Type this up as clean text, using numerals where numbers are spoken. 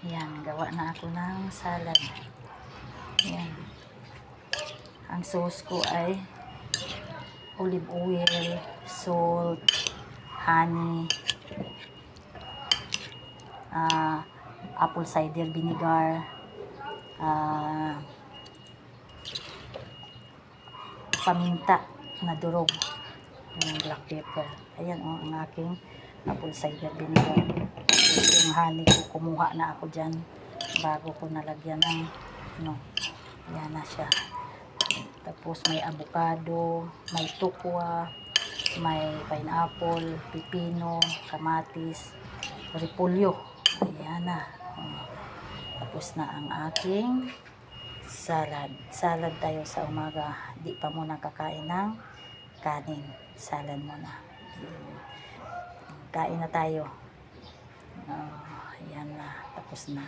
Yan, gawa na ako ng salad. Yan. Ang sauce ko ay olive oil, salt, honey, apple cider vinegar, paminta na durog, yung black pepper. Ayan ang aking apple cider vinegar. Tapos yung honey ko, kumuha na ako dyan bago ko nalagyan ng yan na siya. Tapos may avocado, may tukwa, may pineapple, pipino, kamatis, repolyo. Ayan na. Tapos na ang aking salad. Salad tayo sa umaga. Di pa muna kakain ng kanin. Salad muna. Kain na tayo. Ayan na. Tapos na.